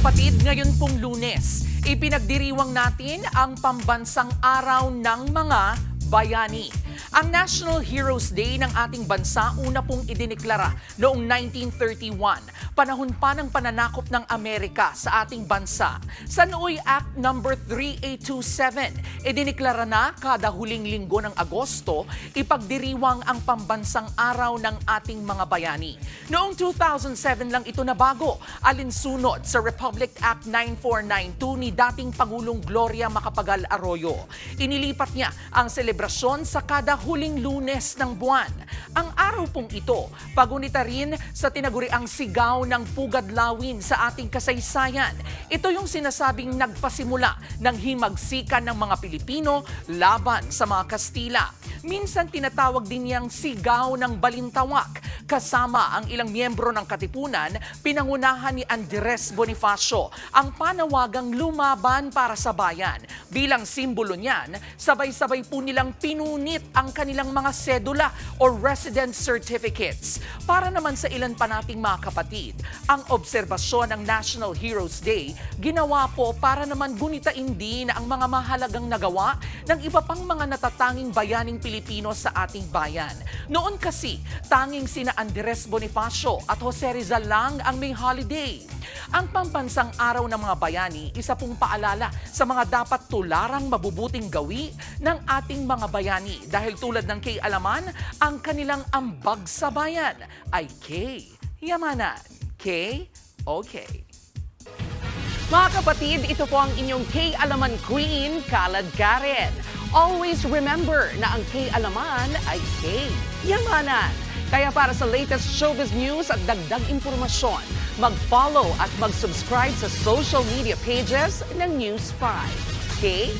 kapatid, ngayon pong Lunes, ipinagdiriwang natin ang pambansang araw ng mga bayani. Ang National Heroes Day ng ating bansa una pong idineklara noong 1931, panahon pa ng pananakop ng Amerika sa ating bansa. Sa Nooy Act No. 3827, idineklara na kada huling linggo ng Agosto, ipagdiriwang ang pambansang araw ng ating mga bayani. Noong 2007 lang ito nabago, alinsunod sa Republic Act 9492 ni dating Pangulong Gloria Macapagal Arroyo. Inilipat niya ang selebrasyon sa kada huling Lunes ng buwan. Ang araw pong ito, pagunita rin sa tinaguriang sigaw ng Pugadlawin sa ating kasaysayan. Ito yung sinasabing nagpasimula ng himagsikan ng mga Pilipino laban sa mga Kastila. Minsan tinatawag din niyang sigaw ng Balintawak. Kasama ang ilang miyembro ng Katipunan, pinangunahan ni Andres Bonifacio ang panawagang lumaban para sa bayan. Bilang simbolo niyan, sabay-sabay po nilang pinunit ang kanilang mga sedula o resident certificates. Para naman sa ilan pa nating mga kapatid, ang obserbasyon ng National Heroes Day ginawa po para naman gunitain din ang mga mahalagang nagawa ng iba pang mga natatanging bayaning Pilipino sa ating bayan. Noon kasi, tanging sina Andres Bonifacio at Jose Rizal lang ang may holiday. Ang pambansang araw ng mga bayani, isa pong paalala sa mga dapat tularang mabubuting gawi ng ating mga bayani. Dahil tulad ng kay Alaman, ang kanilang ambag sa bayan ay K-Yamanan. K-Okay. Mga kapatid, ito po ang inyong K-Alaman Queen, Kalad Karen. Always remember na ang K-Alaman ay K-Yamanan. Kaya para sa latest showbiz news at dagdag impormasyon, mag-follow at mag-subscribe sa social media pages ng News 5. Okay?